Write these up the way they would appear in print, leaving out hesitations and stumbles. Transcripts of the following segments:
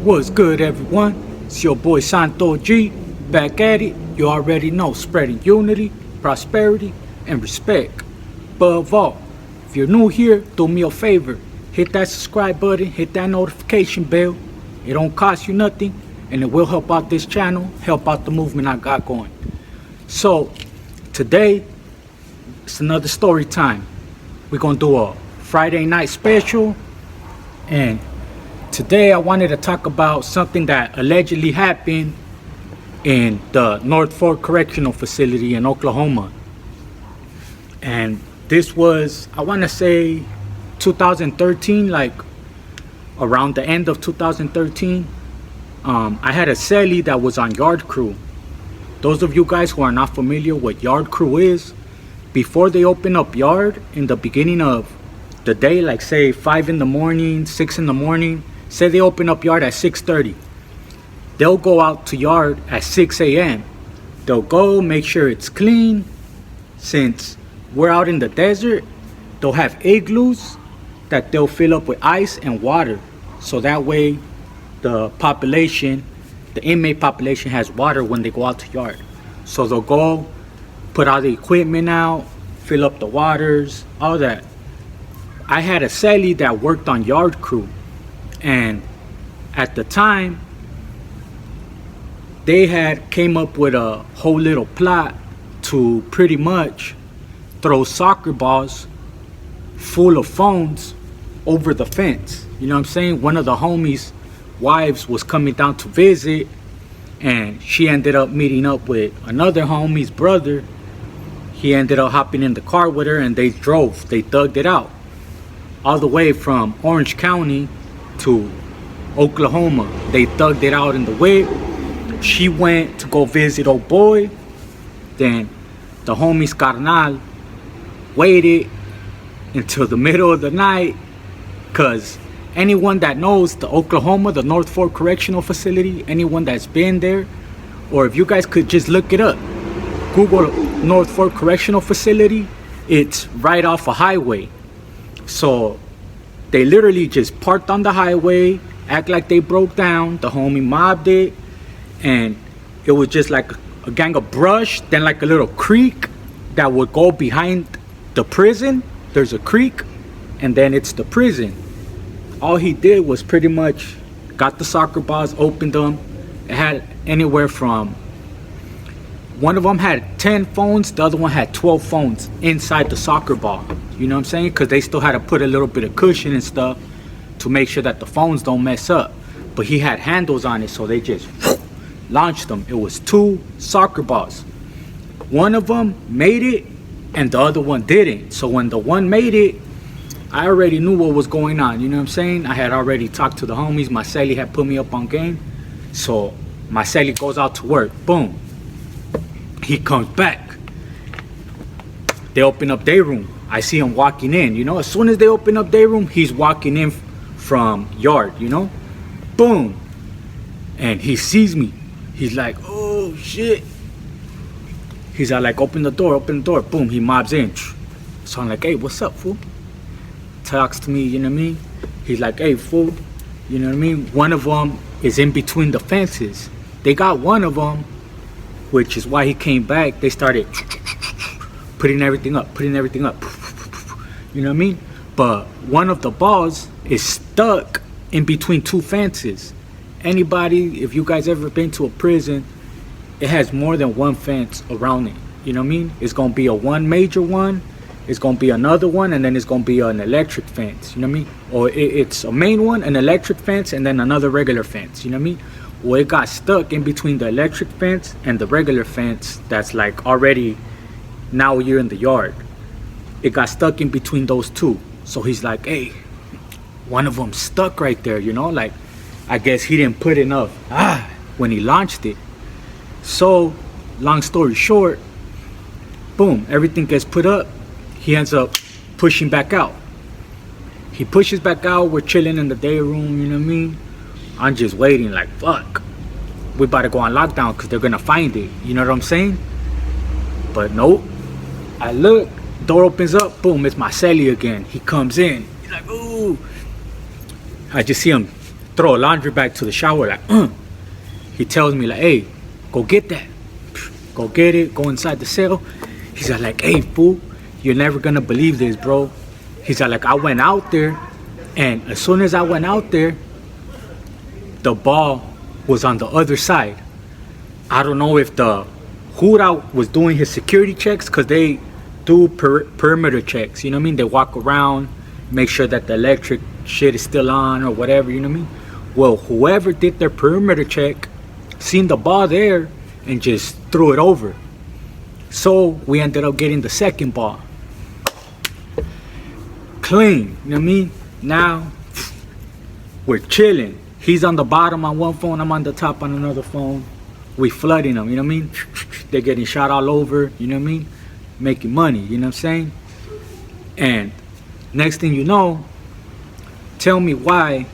What's good, everyone? It's your boy Santo G, back at it. You already know, spreading unity, prosperity, and respect. Above all, if you're new here, do me a favor. Hit that subscribe button, hit that notification bell. It don't cost you nothing, and it will help out this channel, help out the movement I got going. So, today, it's another story time. We're gonna do a Friday night special, and today I wanted to talk about something that allegedly happened in the North Fork Correctional Facility in Oklahoma. And this was, I want to say 2013, like around the end of 2013. I had a cellie that was on yard crew. Those of you guys who are not familiar what yard crew is, before they open up yard in the beginning of the day, like say 5 in the morning, 6 in the morning, say they open up yard at 6:30. They'll go out to yard at 6 a.m. They'll go make sure it's clean. Since we're out in the desert, they'll have igloos that they'll fill up with ice and water. So that way the population, the inmate population, has water when they go out to yard. So they'll go, put all the equipment out, fill up the waters, all that. I had a cellie that worked on yard crew, and at the time they had came up with a whole little plot to pretty much throw soccer balls full of phones over the fence. You know what I'm saying? One of the homies' wives was coming down to visit, and she ended up meeting up with another homie's brother. He ended up hopping in the car with her, and they thugged it out all the way from Orange County to Oklahoma. They thugged it out in the whip. She went to go visit old boy. Then the homie's carnal waited until the middle of the night, because anyone that knows the Oklahoma, the North Fork Correctional Facility, anyone that's been there, or if you guys could just look it up, Google North Fork Correctional Facility, it's right off a highway. So they literally just parked on the highway, act like they broke down. The homie mobbed it, and it was just like a gang of brush, then like a little creek that would go behind the prison. There's a creek, and then it's the prison. All he did was pretty much got the soccer balls, opened them. It had anywhere from, one of them had 10 phones, the other one had 12 phones inside the soccer ball. You know what I'm saying? Because they still had to put a little bit of cushion and stuff to make sure that the phones don't mess up. But he had handles on it, so they just launched them. It was 2 soccer balls. One of them made it, and the other one didn't. So when the one made it, I already knew what was going on. You know what I'm saying? I had already talked to the homies. My cellie had put me up on game. So my cellie goes out to work. Boom. He comes back. They open up their room. I see him walking in. You know, as soon as they open up their room, he's walking in from yard, you know? Boom. And he sees me. He's like, oh, shit. He's like, open the door, open the door. Boom, he mobs in. So I'm like, hey, what's up, fool? Talks to me, you know what I mean? He's like, hey, fool. You know what I mean? One of them is in between the fences. They got one of them, which is why he came back. They started putting everything up. You know what I mean? But one of the balls is stuck in between 2 fences. Anybody, if you guys ever been to a prison, it has more than one fence around it. You know what I mean? It's going to be a one major one. It's going to be another one, and then it's going to be an electric fence. You know what I mean? Or it's a main one, an electric fence, and then another regular fence. You know what I mean? Well, it got stuck in between the electric fence and the regular fence that's like already, now you're in the yard. It got stuck in between those 2. So he's like, hey, one of them stuck right there, you know? Like, I guess he didn't put enough when he launched it. So, long story short, boom, everything gets put up. He ends up pushing back out. He pushes back out. We're chilling in the day room, you know what I mean? I'm just waiting like, fuck. We about to go on lockdown because they're going to find it. You know what I'm saying? But nope. I look, door opens up, boom, it's my cellie again. He comes in. He's like, ooh. I just see him throw a laundry bag to the shower, like, He tells me, like, hey, go get that. Go get it, go inside the cell. He's like, hey, fool, you're never gonna believe this, bro. He's like, I went out there, and as soon as I went out there, the ball was on the other side. I don't know if the Hura was doing his security checks, because they do perimeter checks, you know what I mean? They walk around, make sure that the electric shit is still on or whatever, you know what I mean? Well, whoever did their perimeter check seen the ball there and just threw it over. So we ended up getting the second ball. Clean, you know what I mean? Now we're chilling. He's on the bottom on one phone, I'm on the top on another phone. We flooding them, you know what I mean? They're getting shot all over, you know what I mean? Making money, you know what I'm saying? And next thing you know, tell me why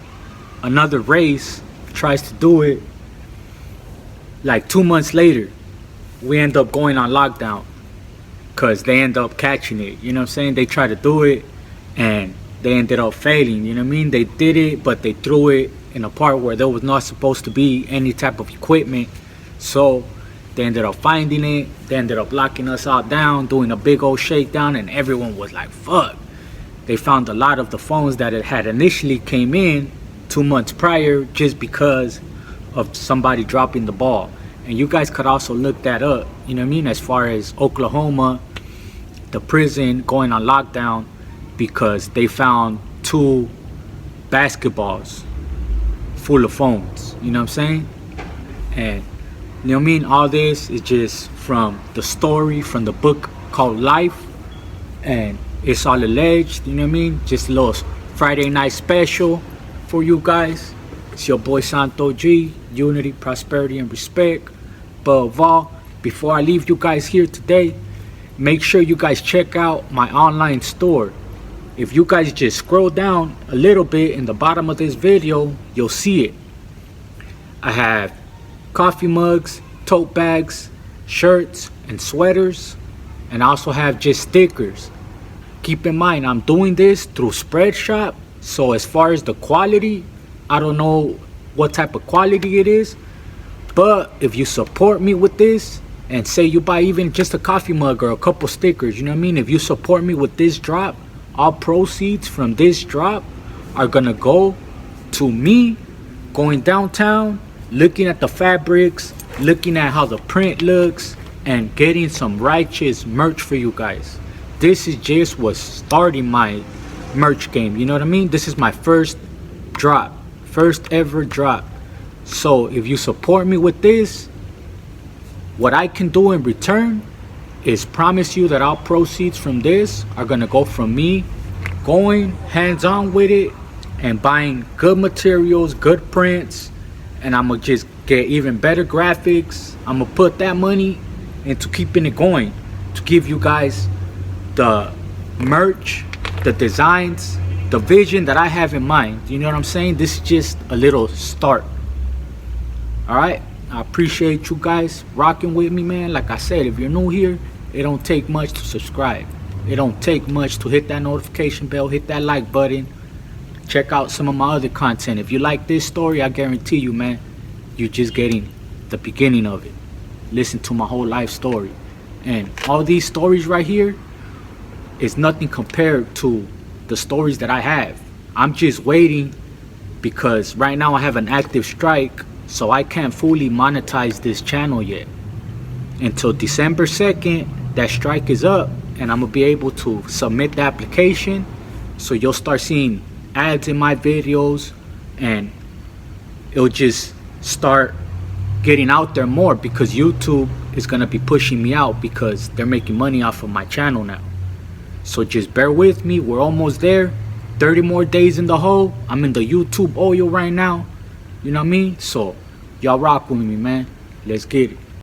another race tries to do it. Like 2 months later, we end up going on lockdown because they end up catching it, you know what I'm saying? They try to do it and they ended up failing, you know what I mean? They did it, but they threw it in a part where there was not supposed to be any type of equipment. So they ended up finding it. They ended up locking us all down, doing a big old shakedown, and everyone was like, fuck. They found a lot of the phones that it had initially came in 2 months prior just because of somebody dropping the ball. And you guys could also look that up, you know what I mean, as far as Oklahoma, the prison going on lockdown because they found 2 basketballs full of phones, you know what I'm saying? And you know what I mean, all this is just from the story, from the book called Life, and it's all alleged, you know what I mean? Just a little Friday night special for you guys. It's your boy Santo G, unity, prosperity, and respect. But above all, before I leave you guys here today, make sure you guys check out my online store. If you guys just scroll down a little bit in the bottom of this video, you'll see it. I have coffee mugs, tote bags, shirts, and sweaters, and I also have just stickers. Keep in mind, I'm doing this through Spreadshop, so as far as the quality, I don't know what type of quality it is, but if you support me with this, and say you buy even just a coffee mug or a couple stickers, you know what I mean? If you support me with this drop, all proceeds from this drop are gonna go to me going downtown, looking at the fabrics, looking at how the print looks, and getting some righteous merch for you guys. This is just what's starting my merch game, you know what I mean? This is my first drop, first ever drop. So if you support me with this, what I can do in return is promise you that all proceeds from this are gonna go from me going hands-on with it and buying good materials, good prints, and I'm gonna just get even better graphics. I'm gonna put that money into keeping it going, to give you guys the merch, the designs, the vision that I have in mind. You know what I'm saying? This is just a little start. All right, I appreciate you guys rocking with me, man. Like I said, if you're new here, it don't take much to subscribe. It don't take much to hit that notification bell, hit that like button. Check out some of my other content. If you like this story, I guarantee you, man, you're just getting the beginning of it. Listen to my whole life story. And all these stories right here is nothing compared to the stories that I have. I'm just waiting because right now I have an active strike, so I can't fully monetize this channel yet. Until December 2nd, that strike is up, and I'm gonna be able to submit the application, so you'll start seeing ads in my videos, and it'll just start getting out there more because YouTube is gonna be pushing me out because they're making money off of my channel now. So just bear with me, we're almost there. 30 more days in the hole. I'm in the YouTube oil right now, you know what I mean? So y'all rock with me, man. Let's get it.